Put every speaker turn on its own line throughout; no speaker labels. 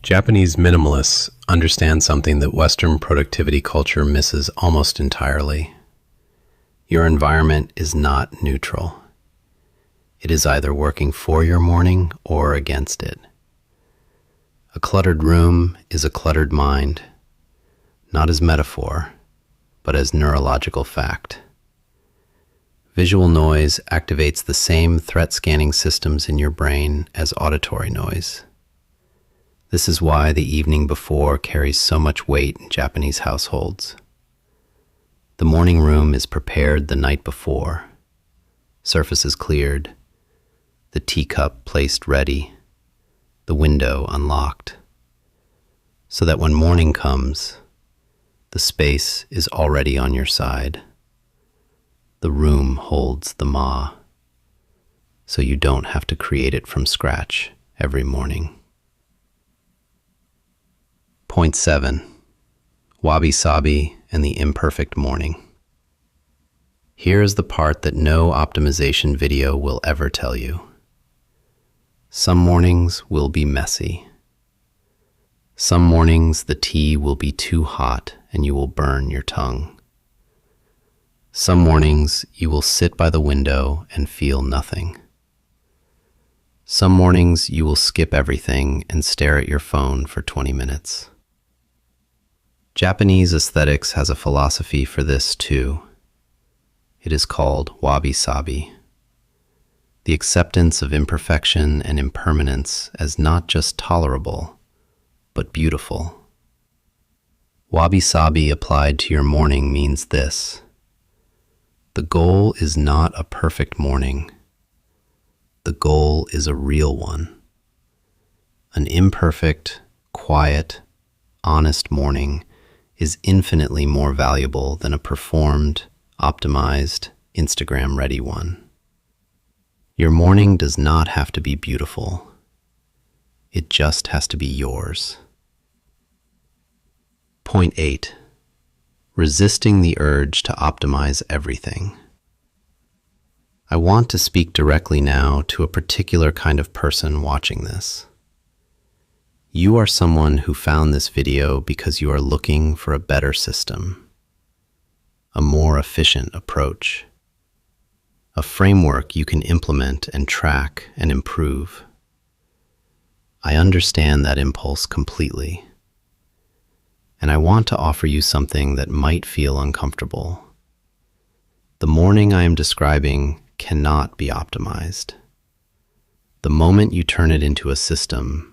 Japanese minimalists understand something that Western productivity culture misses almost entirely. Your environment is not neutral. It is either working for your morning or against it. A cluttered room is a cluttered mind, not as metaphor, but as neurological fact. Visual noise activates the same threat scanning systems in your brain as auditory noise. This is why the evening before carries so much weight in Japanese households. The morning room is prepared the night before, surfaces cleared, the teacup placed ready, the window unlocked, so that when morning comes, the space is already on your side. The room holds the ma, so you don't have to create it from scratch every morning. Point 7. Wabi-sabi and the imperfect morning. Here is the part that no optimization video will ever tell you. Some mornings will be messy. Some mornings the tea will be too hot and you will burn your tongue. Some mornings you will sit by the window and feel nothing. Some mornings you will skip everything and stare at your phone for 20 minutes. Japanese aesthetics has a philosophy for this too. It is called wabi-sabi, the acceptance of imperfection and impermanence as not just tolerable, but beautiful. Wabi-sabi applied to your morning means this: the goal is not a perfect morning. The goal is a real one. An imperfect, quiet, honest morning is infinitely more valuable than a performed, optimized, Instagram-ready one. Your morning does not have to be beautiful. It just has to be yours. Point 8. Resisting the urge to optimize everything. I want to speak directly now to a particular kind of person watching this. You are someone who found this video because you are looking for a better system, a more efficient approach, a framework you can implement and track and improve. I understand that impulse completely, and I want to offer you something that might feel uncomfortable. The morning I am describing cannot be optimized. The moment you turn it into a system,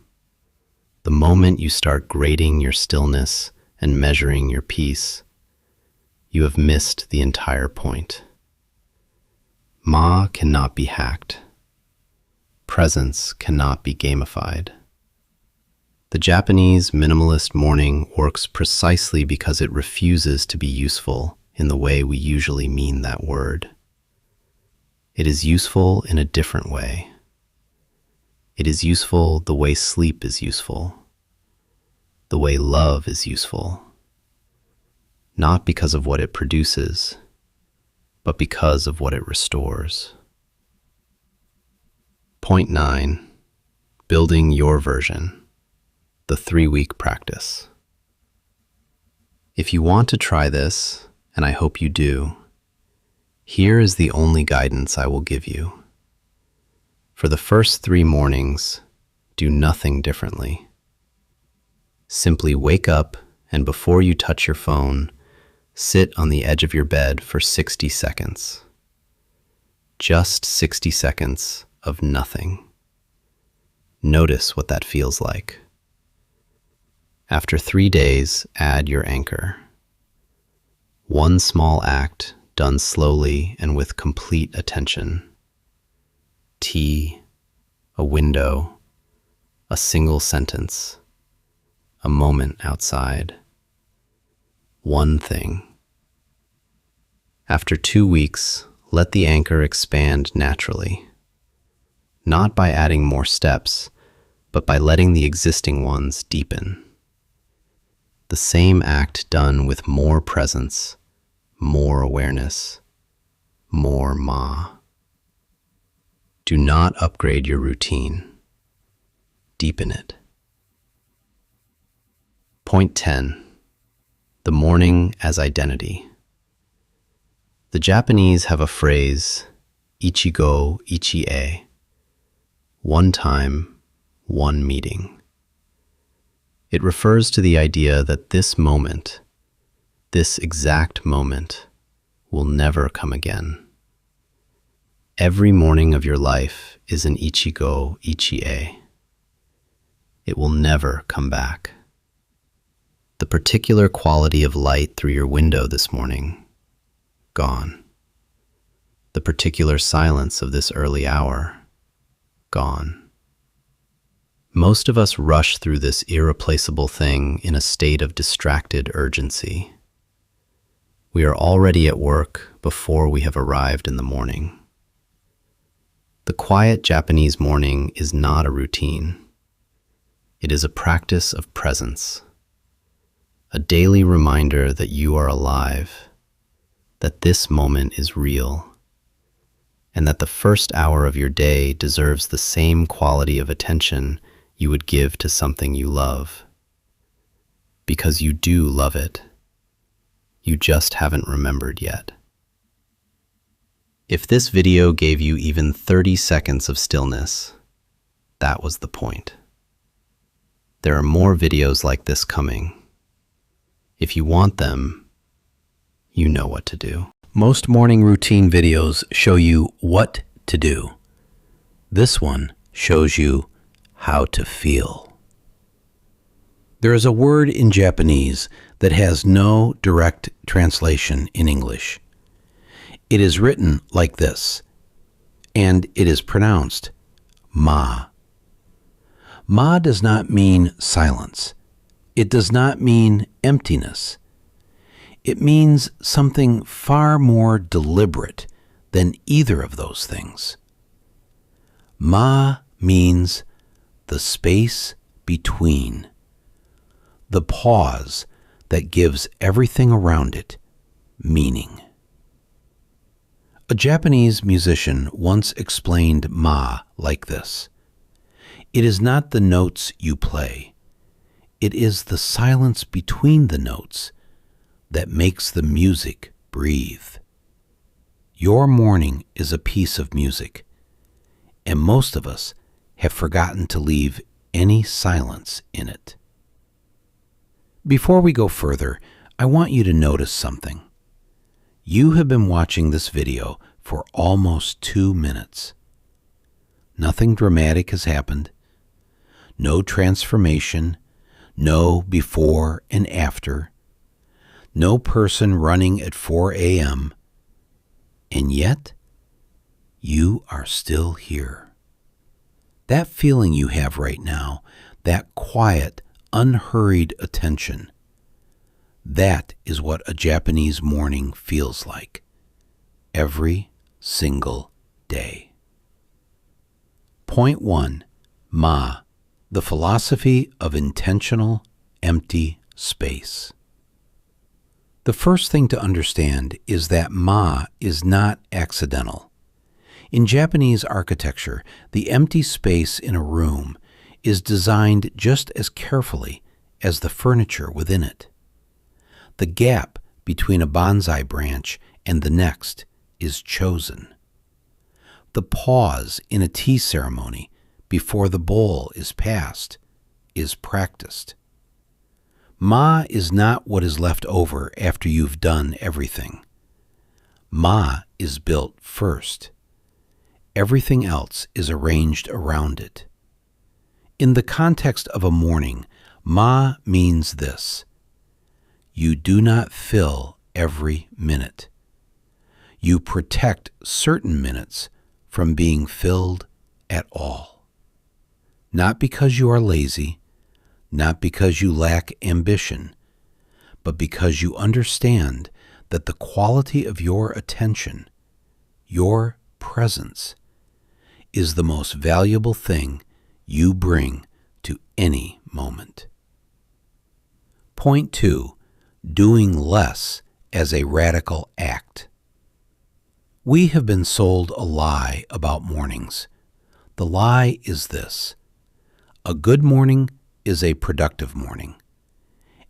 the moment you start grading your stillness and measuring your peace, you have missed the entire point. Ma cannot be hacked. Presence cannot be gamified. The Japanese minimalist morning works precisely because it refuses to be useful in the way we usually mean that word. It is useful in a different way. It is useful the way sleep is useful, the way love is useful, not because of what it produces, but because of what it restores. Point 9. Building your version, the 3-week practice. If you want to try this, and I hope you do, here is the only guidance I will give you. For the first 3 mornings, do nothing differently. Simply wake up and before you touch your phone, sit on the edge of your bed for 60 seconds. Just 60 seconds of nothing. Notice what that feels like. After 3 days, add your anchor. One small act done slowly and with complete attention. Tea, a window, a single sentence, a moment outside. One thing. After 2 weeks, let the anchor expand naturally. Not by adding more steps, but by letting the existing ones deepen. The same act done with more presence, more awareness, more ma. Do not upgrade your routine. Deepen it. Point 10. The morning as identity. The Japanese have a phrase, ichigo ichie, one time, one meeting. It refers to the idea that this moment, this exact moment, will never come again. Every morning of your life is an ichigo ichie. It will never come back. The particular quality of light through your window this morning, gone. The particular silence of this early hour, gone. Most of us rush through this irreplaceable thing in a state of distracted urgency. We are already at work before we have arrived in the morning. The quiet Japanese morning is not a routine. It is a practice of presence, a daily reminder that you are alive, that this moment is real, and that the first hour of your day deserves the same quality of attention you would give to something you love. Because you do love it. You just haven't remembered yet. If this video gave you even 30 seconds of stillness, that was the point. There are more videos like this coming. If you want them, you know what to do.
Most morning routine videos show you what to do. This one shows you how to feel. There is a word in Japanese that has no direct translation in English. It is written like this, and it is pronounced ma. Ma does not mean silence. It does not mean emptiness. It means something far more deliberate than either of those things. Ma means the space between, the pause that gives everything around it meaning. A Japanese musician once explained ma like this: "It is not the notes you play. It is the silence between the notes that makes the music breathe." Your morning is a piece of music, and most of us have forgotten to leave any silence in it. Before we go further, I want you to notice something. You have been watching this video for almost 2 minutes. Nothing dramatic has happened. No transformation, no before and after, no person running at 4 a.m., and yet you are still here. That feeling you have right now, that quiet, unhurried attention, that is what a Japanese morning feels like, every single day. Point 1, ma, the philosophy of intentional, empty space. The first thing to understand is that ma is not accidental. In Japanese architecture, the empty space in a room is designed just as carefully as the furniture within it. The gap between a bonsai branch and the next is chosen. The pause in a tea ceremony before the bowl is passed is practiced. Ma is not what is left over after you've done everything. Ma is built first. Everything else is arranged around it. In the context of a morning, ma means this: you do not fill every minute. You protect certain minutes from being filled at all. Not because you are lazy, not because you lack ambition, but because you understand that the quality of your attention, your presence, is the most valuable thing you bring to any moment. Point 2, doing less as a radical act. We have been sold a lie about mornings. The lie is this: a good morning is a productive morning,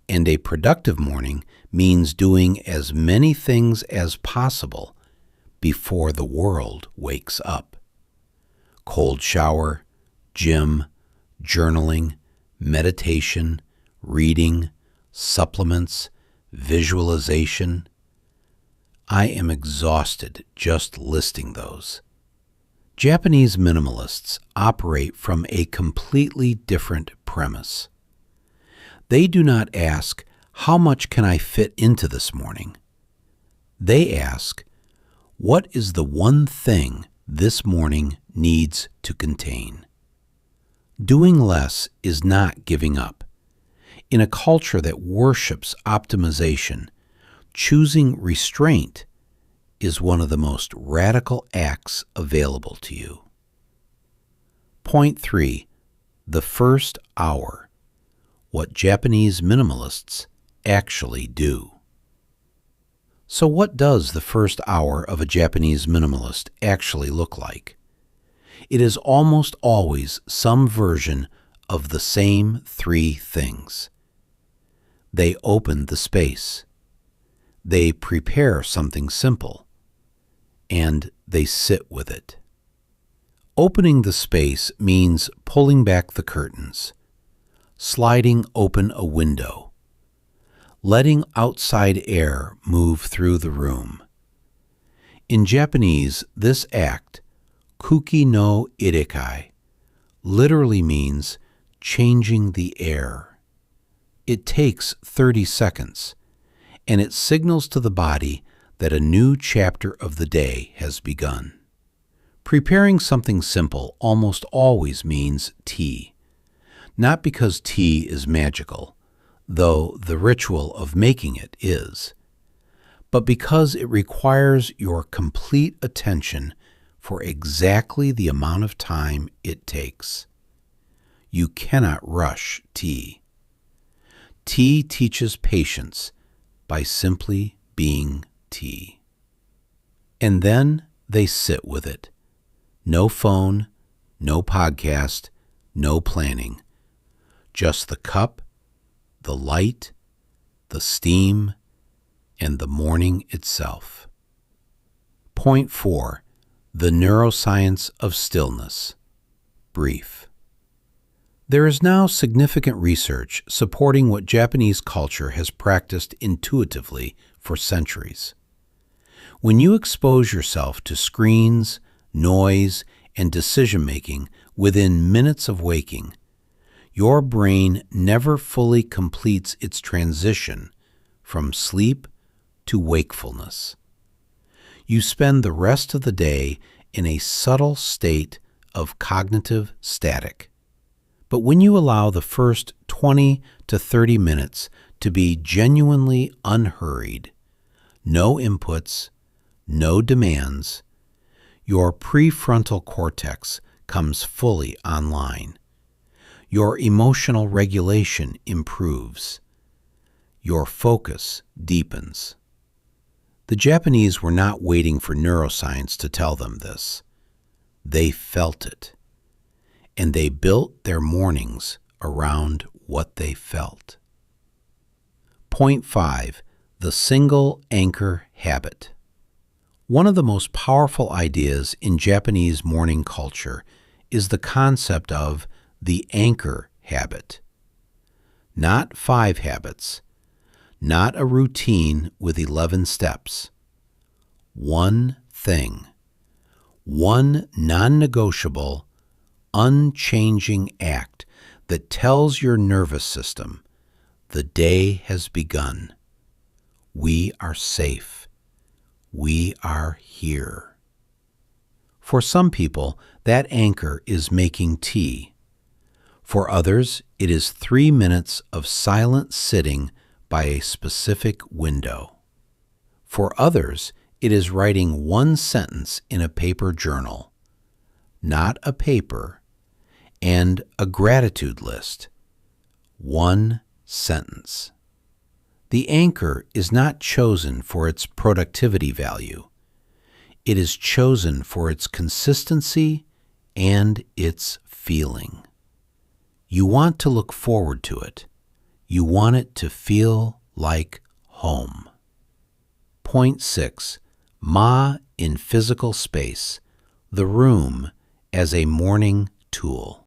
And a productive morning means doing as many things as possible before the world wakes up. Cold shower, gym, journaling, meditation, reading, supplements, visualization. I am exhausted just listing those. Japanese minimalists operate from a completely different premise. They do not ask, how much can I fit into this morning? They ask, what is the one thing this morning needs to contain? Doing less is not giving up. In a culture that worships optimization, choosing restraint is one of the most radical acts available to you. Point 3. The first hour. What Japanese minimalists actually do. So what does the first hour of a Japanese minimalist actually look like? It is almost always some version of the same three things. They open the space. They prepare something simple. And they sit with it. Opening the space means pulling back the curtains, sliding open a window, letting outside air move through the room. In Japanese, this act, kuki no irekai, literally means changing the air. It takes 30 seconds, and it signals to the body that a new chapter of the day has begun. Preparing something simple almost always means tea. Not because tea is magical, though the ritual of making it is, but because it requires your complete attention for exactly the amount of time it takes. You cannot rush tea. Tea teaches patience by simply being tea. And then they sit with it. No phone, no podcast, no planning. Just the cup, the light, the steam, and the morning itself. Point 4. The neuroscience of stillness. Brief. There is now significant research supporting what Japanese culture has practiced intuitively for centuries. When you expose yourself to screens, noise, and decision-making within minutes of waking, your brain never fully completes its transition from sleep to wakefulness. You spend the rest of the day in a subtle state of cognitive static. But when you allow the first 20 to 30 minutes to be genuinely unhurried, no inputs, no demands, your prefrontal cortex comes fully online. Your emotional regulation improves. Your focus deepens. The Japanese were not waiting for neuroscience to tell them this. They felt it. And they built their mornings around what they felt. Point 5. The single anchor habit. One of the most powerful ideas in Japanese morning culture is the concept of the anchor habit. Not 5 habits, not a routine with 11 steps. One thing, one non-negotiable, unchanging act that tells your nervous system, the day has begun. We are safe. We are here. For some people, that anchor is making tea. For others, it is 3 minutes of silent sitting by a specific window. For others, it is writing one sentence in a paper journal, not a paper, and a gratitude list. One sentence. The anchor is not chosen for its productivity value. It is chosen for its consistency and its feeling. You want to look forward to it. You want it to feel like home. Point 6. Ma in physical space, the room as a morning tool.